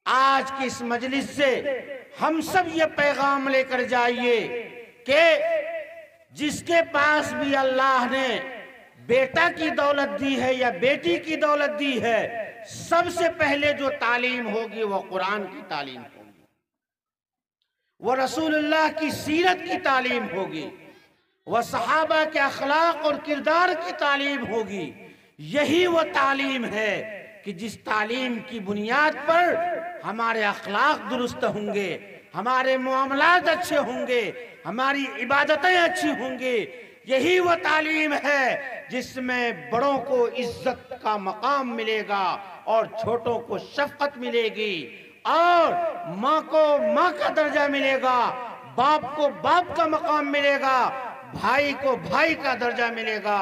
आज की इस मजलिस से हम सब ये पैगाम लेकर जाइए कि जिसके पास भी अल्लाह ने बेटा की दौलत दी है या बेटी की दौलत दी है, सबसे पहले जो तालीम होगी वो कुरान की तालीम होगी, वो रसूलुल्लाह की सीरत की तालीम होगी, वह सहाबा के अखलाक और किरदार की तालीम होगी। यही वो तालीम है कि जिस तालीम की बुनियाद पर हमारे अखलाक दुरुस्त होंगे, हमारे मुआमलात अच्छे होंगे, हमारी इबादतें अच्छी होंगी। यही वो तालीम है जिसमें बड़ों को इज्जत का मकाम मिलेगा और छोटों को शफकत मिलेगी, और माँ को माँ का दर्जा मिलेगा, बाप को बाप का मकाम मिलेगा, भाई को भाई का दर्जा मिलेगा,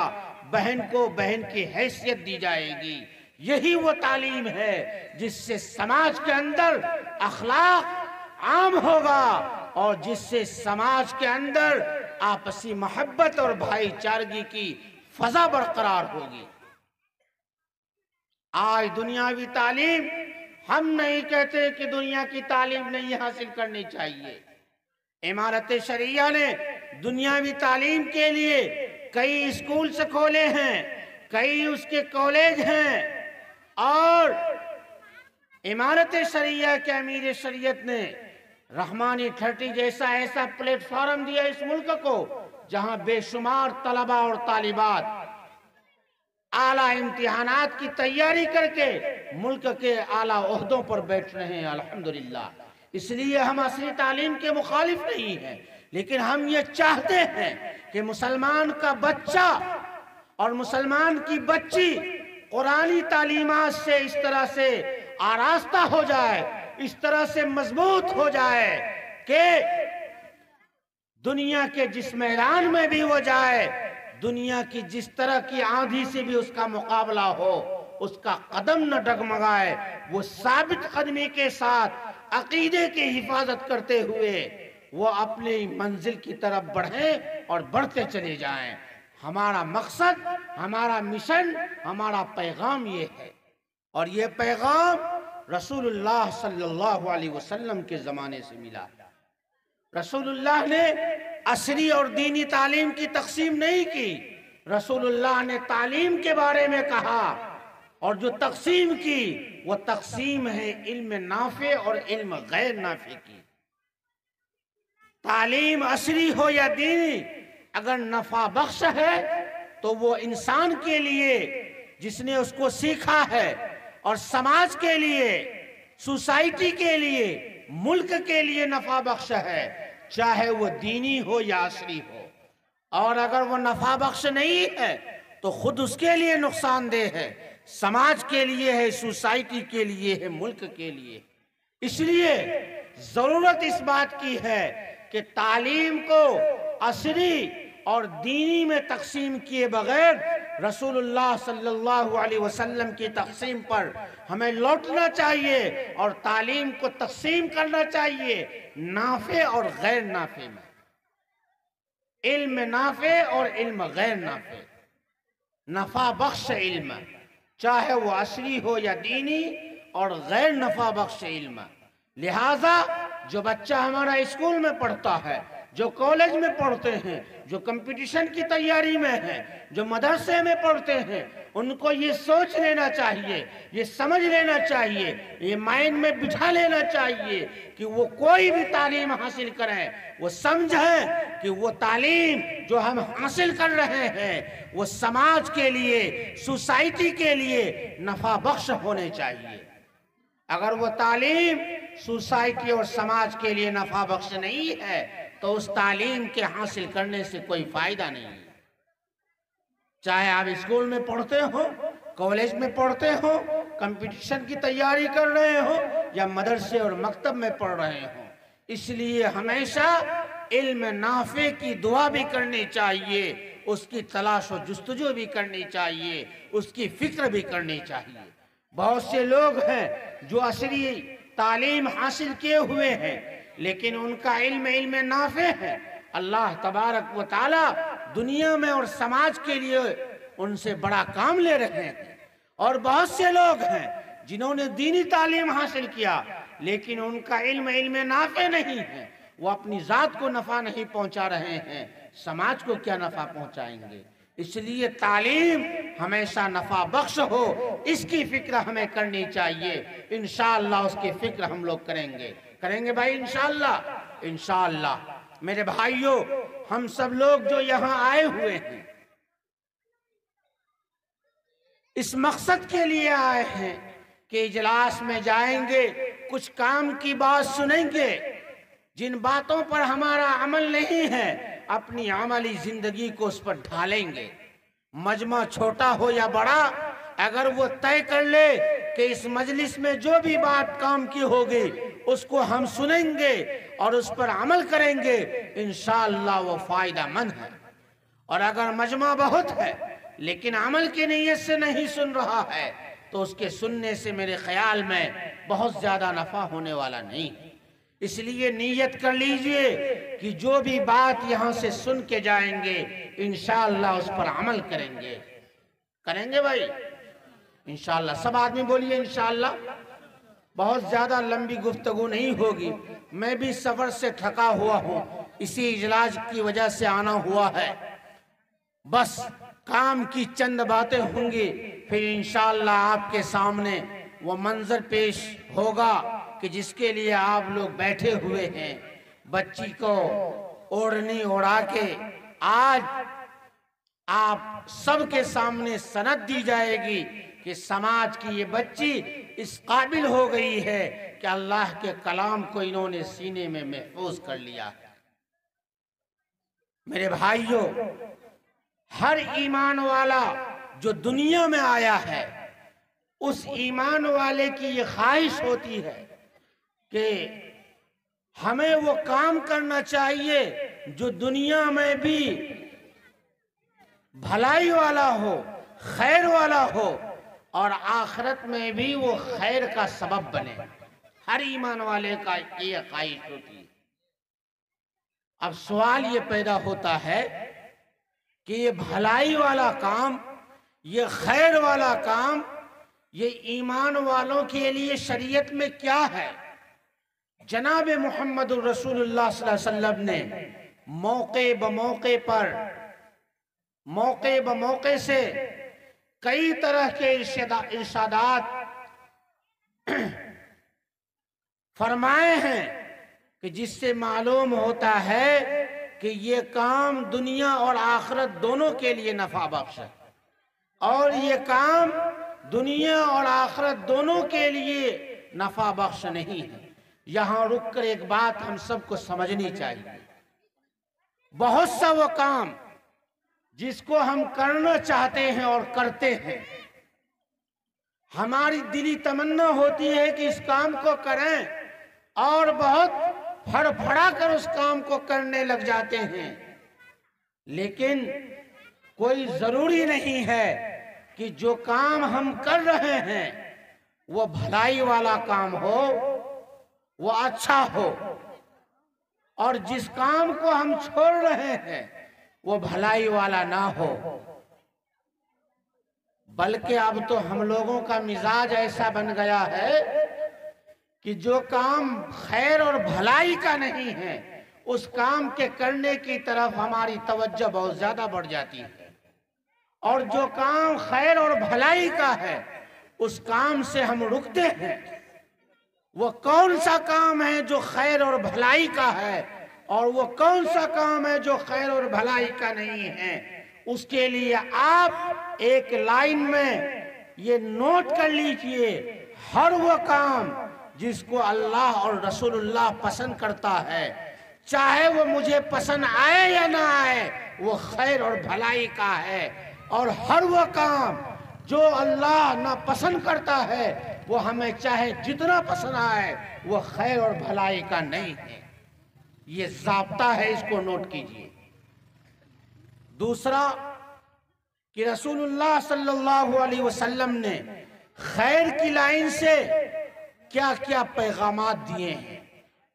बहन को बहन की हैसियत दी जाएगी। यही वो तालीम है जिससे समाज के अंदर अखलाक आम होगा और जिससे समाज के अंदर आपसी मोहब्बत और भाईचारगी की फजा बरकरार होगी। आज दुनियावी तालीम, हम नहीं कहते कि दुनिया की तालीम नहीं हासिल करनी चाहिए। इमारत शरिया ने दुनियावी तालीम के लिए कई स्कूल से खोले हैं, कई उसके कॉलेज हैं, और इमारत शरिया के अमीर शरीयत ने रहमानी 30 जैसा ऐसा प्लेटफॉर्म दिया इस मुल्क को, जहां बेशुमार तलबा और तालिबात आला इम्तिहानात की तैयारी करके मुल्क के आला ओहदों पर बैठ रहे हैं, अल्हम्दुलिल्लाह। इसलिए हम असली तालीम के मुखालिफ नहीं हैं, लेकिन हम ये चाहते हैं कि मुसलमान का बच्चा और मुसलमान की बच्ची कुरानी तालीमात से इस तरह से आरास्ता हो जाए, इस तरह से मजबूत हो जाए कि दुनिया के जिस मैदान में भी वो जाए, दुनिया की जिस तरह की आंधी से भी उसका मुकाबला हो, उसका कदम न डगमगाए, वो साबित कदमी के साथ अकीदे की हिफाजत करते हुए वो अपनी मंजिल की तरफ बढ़ें और बढ़ते चले जाएं। हमारा मकसद, हमारा मिशन, हमारा पैगाम ये है, और ये पैगाम रसूलुल्लाह सल्लल्लाहु अलैहि वसल्लम के ज़माने से मिला। रसूलुल्लाह ने असरी और दीनी तालीम की तकसीम नहीं की, रसूलुल्लाह ने तालीम के बारे में कहा, और जो तकसीम की वो तकसीम है इल्म नाफे और इल्म गैर नाफे की। तालीम असरी हो या दीनी, अगर नफा बख्श है तो वो इंसान के लिए जिसने उसको सीखा है, और समाज के लिए, सोसाइटी के लिए, मुल्क के लिए नफा बख्श है, चाहे वो दीनी हो या असरी हो। और अगर वो नफा बख्श नहीं है तो खुद उसके लिए नुकसानदेह है, समाज के लिए है, सोसाइटी के लिए है, मुल्क के लिए। इसलिए जरूरत इस बात की है कि तालीम को असरी और दीनी में तकसीम किए बगैर रसूलुल्लाह सल्लल्लाहु अलैहि वसल्लम की तकसीम पर हमें लौटना चाहिए, और तालीम को तकसीम करना चाहिए नाफे और गैर नाफे में, इल्म नाफे और इल्म गैर नाफे। नफा बख्श इल्म, चाहे वो असली हो या दीनी, और गैर नफा बख्श इल्म। लिहाजा जो बच्चा हमारा स्कूल में पढ़ता है, जो कॉलेज में पढ़ते हैं, जो कंपटीशन की तैयारी में हैं, जो मदरसे में पढ़ते हैं, उनको ये सोच लेना चाहिए, ये समझ लेना चाहिए, ये माइंड में बिठा लेना चाहिए कि वो कोई भी तालीम हासिल करें, वो समझें कि वो तालीम जो हम हासिल कर रहे हैं वो समाज के लिए, सोसाइटी के लिए नफा बख्श होने चाहिए। अगर वो तालीम सोसाइटी और समाज के लिए नफा बख्श नहीं है तो उस तालीम के हासिल करने से कोई फायदा नहीं है। चाहे आप स्कूल में पढ़ते हो, कॉलेज में पढ़ते हो, कंपटीशन की तैयारी कर रहे हो, या मदरसे और मकतब में पढ़ रहे हो, इसलिए हमेशा इल्म नाफे की दुआ भी करनी चाहिए, उसकी तलाश और जुस्तजू भी करनी चाहिए, उसकी फिक्र भी करनी चाहिए। बहुत से लोग हैं जो असली तालीम हासिल किए हुए हैं, लेकिन उनका इल्म नाफे है। अल्लाह तबारक व ताला दुनिया में और समाज के लिए उनसे बड़ा काम ले रहे हैं। और बहुत से लोग हैं जिन्होंने दीनी तालीम हासिल किया, लेकिन उनका इल्म नाफे नहीं है, वो अपनी जात को नफा नहीं पहुंचा रहे हैं, समाज को क्या नफा पहुंचाएंगे। इसलिए तालीम हमेशा नफा बख्श हो, इसकी फिक्र हमें करनी चाहिए। इंशाअल्लाह उसकी फिक्र हम लोग करेंगे भाई, इंशाअल्लाह। इंशाअल्लाह मेरे भाइयों, हम सब लोग जो यहाँ आए हुए हैं इस मकसद के लिए आए हैं कि इजलास में जाएंगे, कुछ काम की बात सुनेंगे, जिन बातों पर हमारा अमल नहीं है अपनी अमली जिंदगी को उस पर ढालेंगे। मजमा छोटा हो या बड़ा, अगर वो तय कर ले कि इस मजलिस में जो भी बात काम की होगी उसको हम सुनेंगे और उस पर अमल करेंगे, इंशाअल्लाह वो फायदेमंद है। और अगर मजमा बहुत है लेकिन अमल की नीयत से नहीं सुन रहा है तो उसके सुनने से मेरे ख्याल में बहुत ज्यादा नफा होने वाला नहीं। इसलिए नीयत कर लीजिए कि जो भी बात यहाँ से सुन के जाएंगे इंशाअल्लाह उस पर अमल करेंगे भाई, इंशाअल्लाह। सब आदमी बोलिए इंशाअल्लाह। बहुत ज्यादा लंबी गुफ्तगू नहीं होगी, मैं भी सफर से थका हुआ हूँ, इसी इजलास की वजह से आना हुआ है। बस काम की चंद बातें होंगी, फिर इंशाअल्लाह आपके सामने वो मंजर पेश होगा कि जिसके लिए आप लोग बैठे हुए हैं। बच्ची को ओढ़नी ओढ़ा के आज आप सबके सामने सनद दी जाएगी कि समाज की ये बच्ची इस काबिल हो गई है कि अल्लाह के कलाम को इन्होंने सीने में महफूज कर लिया है। मेरे भाइयों, हर ईमान वाला जो दुनिया में आया है उस ईमान वाले की ये ख्वाहिश होती है कि हमें वो काम करना चाहिए जो दुनिया में भी भलाई वाला हो, खैर वाला हो, और आखिरत में भी वो खैर का सबब बने। हर ईमान वाले का ये ख्वाहिश होती है। अब सवाल ये पैदा होता है कि ये भलाई वाला काम, ये खैर वाला काम, ये ईमान वालों के लिए शरीयत में क्या है। जनाब मोहम्मद रसूलुल्लाह सल्लल्लाहु अलैहि वसल्लम ने मौके ब मौके से कई तरह के इरशादात फरमाए हैं कि जिससे मालूम होता है कि ये काम दुनिया और आखिरत दोनों के लिए नफा बख्श है, और ये काम दुनिया और आखिरत दोनों के लिए नफा बख्श नहीं है। यहां रुककर एक बात हम सबको समझनी चाहिए। बहुत सा वो काम जिसको हम करना चाहते हैं और करते हैं, हमारी दिली तमन्ना होती है कि इस काम को करें और बहुत फड़फड़ा कर उस काम को करने लग जाते हैं, लेकिन कोई जरूरी नहीं है कि जो काम हम कर रहे हैं वो भलाई वाला काम हो, वो अच्छा हो, और जिस काम को हम छोड़ रहे हैं वो भलाई वाला ना हो। बल्कि अब तो हम लोगों का मिजाज ऐसा बन गया है कि जो काम खैर और भलाई का नहीं है उस काम के करने की तरफ हमारी तवज्जो बहुत ज्यादा बढ़ जाती है, और जो काम खैर और भलाई का है उस काम से हम रुकते हैं। वो कौन सा काम है जो खैर और भलाई का है, और वो कौन सा काम है जो खैर और भलाई का नहीं है, उसके लिए आप एक लाइन में ये नोट कर लीजिए। हर वो काम जिसको अल्लाह और रसूलुल्लाह पसंद करता है, चाहे वो मुझे पसंद आए या ना आए, वो खैर और भलाई का है। और हर वो काम जो अल्लाह ना पसंद करता है वो हमें चाहे जितना पसंद आए वो खैर और भलाई का नहीं है। ये ज़ाब्ता है, इसको नोट कीजिए। दूसरा कि रसूलुल्लाह सल्लल्लाहु अलैहि वसल्लम ने खैर की लाइन से क्या क्या पैगामात दिए हैं।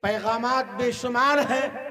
पैगामात बेशुमार हैं,